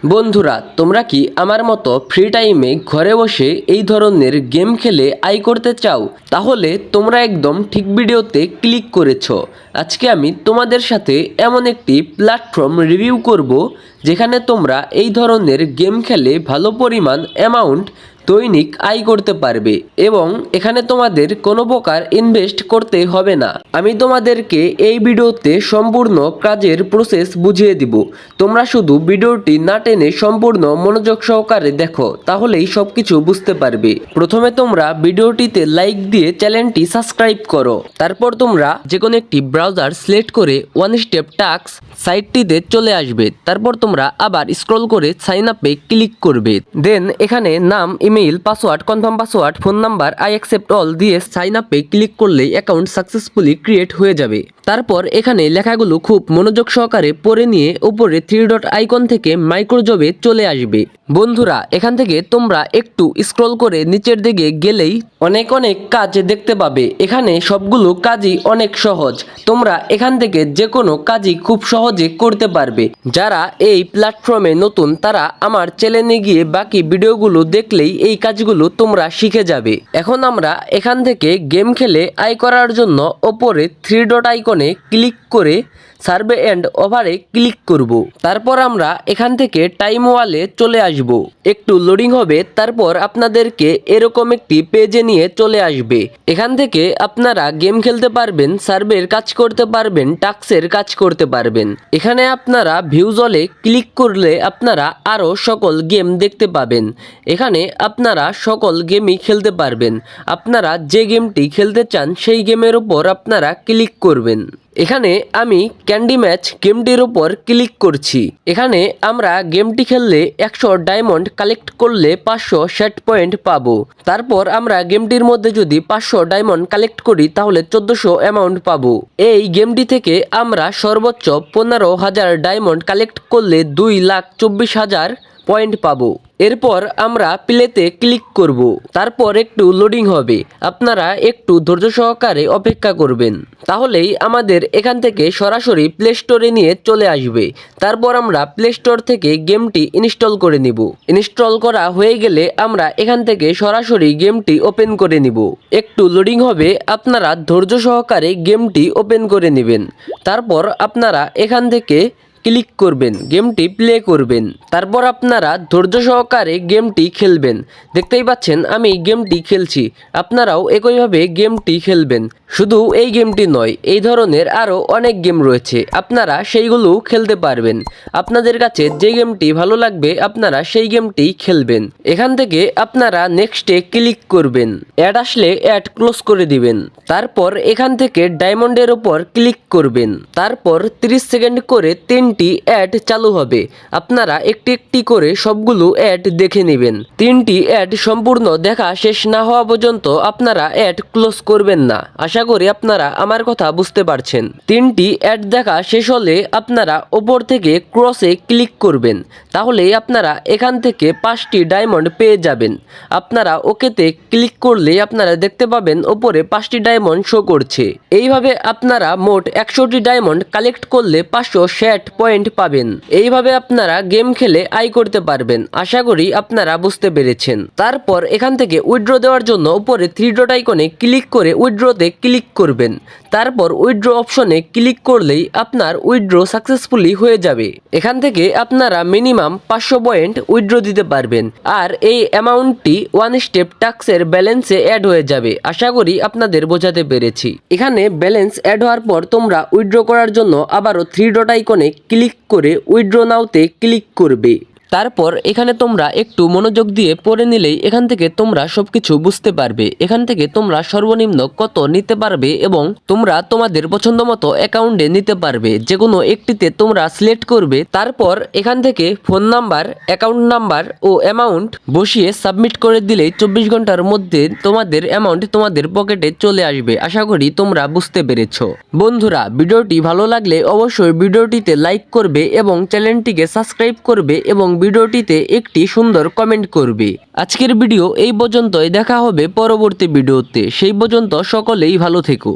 বন্ধুরা, তোমরা কি আমার মতো ফ্রি টাইমে ঘরে বসে এই ধরনের গেম খেলে আয় করতে চাও? তাহলে তোমরা একদম ঠিক ভিডিওতে ক্লিক করেছো। আজকে আমি তোমাদের সাথে এমন একটি প্ল্যাটফর্ম রিভিউ করব যেখানে তোমরা এই ধরনের গেম খেলে ভালো পরিমাণ অ্যামাউন্ট দৈনিক আয় করতে পারবে এবং এখানে তোমাদের কোনো প্রকার ইনভেস্ট করতে হবে না। আমি তোমাদেরকে এই ভিডিওতে সম্পূর্ণ কাজের প্রসেস বুঝিয়ে দিব। তোমরা শুধু ভিডিওটি না টেনে সম্পূর্ণ মনোযোগ সহকারে দেখো, তাহলেই সবকিছু বুঝতে পারবে। প্রথমে তোমরা ভিডিওটিতে লাইক দিয়ে চ্যানেলটি সাবস্ক্রাইব করো। তারপর তোমরা যে কোনো একটি ব্রাউজার সিলেক্ট করে ওয়ান স্টেপ টাস্ক সাইটটিতে চলে আসবে। তারপর তোমরা আবার স্ক্রল করে সাইন আপে ক্লিক করবে। দেন এখানে নাম, email, password, confirm password, phone number, I accept all দিয়ে সাইন আপে ক্লিক করলেই অ্যাকাউন্ট সাকসেসফুলি ক্রিয়েট হয়ে যাবে। তারপর এখানে লেখাগুলো খুব মনোযোগ সহকারে পড়ে নিয়ে উপরে 3 ডট আইকন থেকে মাইক্রোজবে চলে আসবে। বন্ধুরা, এখান থেকে তোমরা একটু স্ক্রল করে নিচের দিকে গেলেই অনেক কাজ দেখতে পাবে। এখানে সবগুলো কাজই অনেক সহজ। তোমরা এখান থেকে যে কোনো কাজই খুব সহজে করতে পারবে। যারা এই প্ল্যাটফর্মে নতুন তারা আমার চ্যানেলে গিয়ে বাকি ভিডিওগুলো দেখলেই এই কাজগুলো তোমরা শিখে যাবে। এখন আমরা এখান থেকে গেম খেলে আয় করার জন্য ওপরে 3 ডট আইকনে ক্লিক করে সার্ভে এন্ড ওভারে ক্লিক করব। তারপর আমরা এখান থেকে টাইম ওয়ালে চলে আসব। একটু লোডিং হবে, তারপর আপনাদেরকে এরকম একটি পেজে নিয়ে চলে আসবে। এখান থেকে আপনারা গেম খেলতে পারবেন, সার্ভের কাজ করতে পারবেন, টাস্কের কাজ করতে পারবেন। এখানে আপনারা ভিউজলে ক্লিক করলে আপনারা আরও সকল গেম দেখতে পাবেন। এখানে আপনারা সকল গেমই খেলতে পারবেন। আপনারা যে গেমটি খেলতে চান সেই গেমের উপর আপনারা ক্লিক করবেন। এখানে আমি ক্যান্ডি ম্যাচ গেমটির উপর ক্লিক করছি। এখানে আমরা গেমটি খেললে 100 ডায়মন্ড কালেক্ট করলে 500 সেট পয়েন্ট পাবো। তারপর আমরা গেমটির মধ্যে যদি 500 ডায়মন্ড কালেক্ট করি তাহলে 1400 অ্যামাউন্ট পাবো। এই গেমটি থেকে আমরা সর্বোচ্চ 15,000 ডায়মন্ড কালেক্ট করলে 2,24,000 পয়েন্ট পাবো। এরপর আমরা প্লেতে ক্লিক করব। তারপর একটু লোডিং হবে, আপনারা একটু ধৈর্য সহকারে অপেক্ষা করবেন। তাহলেই আমাদের এখান থেকে সরাসরি প্লে স্টোরে নিয়ে চলে আসবে। তারপর আমরা প্লে স্টোর থেকে গেমটি ইনস্টল করে নিব। ইনস্টল করা হয়ে গেলে আমরা এখান থেকে সরাসরি গেমটি ওপেন করে নিব। একটু লোডিং হবে, আপনারা ধৈর্য সহকারে গেমটি ওপেন করে নেবেন। তারপর আপনারা এখান থেকে ক্লিক করবেন, গেমটি প্লে করবেন। তারপর আপনারা ধৈর্য সহকারে গেমটি খেলবেন। দেখতেই পাচ্ছেন আমি গেমটি খেলছি, আপনারাও একইভাবে গেমটি খেলবেন। শুধু এই গেমটি নয়, এই ধরনের আরও অনেক গেম রয়েছে, আপনারা সেইগুলো খেলতে পারবেন। আপনাদের কাছে যে গেমটি ভালো লাগবে আপনারা সেই গেমটি খেলবেন। এখান থেকে আপনারা নেক্সটে ক্লিক করবেন। অ্যাড আসলে অ্যাড ক্লোজ করে দিবেন। তারপর এখান থেকে ডায়মন্ডের উপর ক্লিক করবেন। তারপর 30 সেকেন্ড করে 3টি অ্যাড চালু হবে। আপনারা একটি একটি করে সবগুলো অ্যাড দেখে নেবেন। 3টি অ্যাড সম্পূর্ণ দেখা শেষ না হওয়া পর্যন্ত আপনারা অ্যাড ক্লোজ করবেন না। আশা করি আপনারা আমার কথা বুঝতে পারছেন। 3টি অ্যাড দেখা শেষ হলে আপনারা ওপর থেকে ক্রসে ক্লিক করবেন। তাহলে আপনারা এখান থেকে 5টি ডায়মন্ড পেয়ে যাবেন। আপনারা ওকেতে ক্লিক করলে আপনারা দেখতে পাবেন ওপরে 5টি ডায়মন্ড শো করছে। এইভাবে আপনারা মোট 100টি ডায়মন্ড কালেক্ট করলে 500 সেট পয়েন্ট পাবেন। এইভাবে আপনারা গেম খেলে আয় করতে পারবেন। আশা করি আপনারা বুঝতে পেরেছেন। তারপর এখান থেকে উইথড্র দেওয়ার জন্য উপরে 3 ডট আইকনে ক্লিক করে উইথড্রতে ক্লিক করবেন। তারপর উইথড্র অপশনে ক্লিক করলেই আপনার উইথড্র সাকসেসফুলি হয়ে যাবে। এখান থেকে আপনারা মিনিমাম 500 পয়েন্ট উইথড্র দিতে পারবেন। আর এই অ্যামাউন্টটি ওয়ান স্টেপ টাস্কের ব্যালেন্সে অ্যাড হয়ে যাবে। আশা করি আপনাদের বোঝাতে পেরেছি। এখানে ব্যালেন্স অ্যাড হওয়ার পর তোমরা উইথড্র করার জন্য আবারও 3 ডট আইকনে ক্লিক করে উইথড্র নাওতে ক্লিক করবে। তারপর এখানে তোমরা একটু মনোযোগ দিয়ে পড়ে নিলেই এখান থেকে তোমরা সবকিছু বুঝতে পারবে। এখান থেকে তোমরা সর্বনিম্ন কত নিতে পারবে এবং তোমরা তোমাদের পছন্দ মতো অ্যাকাউন্টে নিতে পারবে। যে কোনো একটিতে তোমরা সিলেক্ট করবে। তারপর এখান থেকে ফোন নাম্বার, অ্যাকাউন্ট নাম্বার ও অ্যামাউন্ট বসিয়ে সাবমিট করে দিলেই 24 ঘন্টার মধ্যে তোমাদের অ্যামাউন্ট তোমাদের পকেটে চলে আসবে। আশা করি তোমরা বুঝতে পেরেছো। বন্ধুরা, ভিডিওটি ভালো লাগলে অবশ্যই ভিডিওটিতে লাইক করবে এবং চ্যানেলটিকে সাবস্ক্রাইব করবে এবং ভিডিওটিতে একটি সুন্দর কমেন্ট করবে। আজকের ভিডিও এই পর্যন্তই, দেখা হবে পরবর্তী ভিডিওতে। সেই পর্যন্ত সকলেই ভালো থেকো।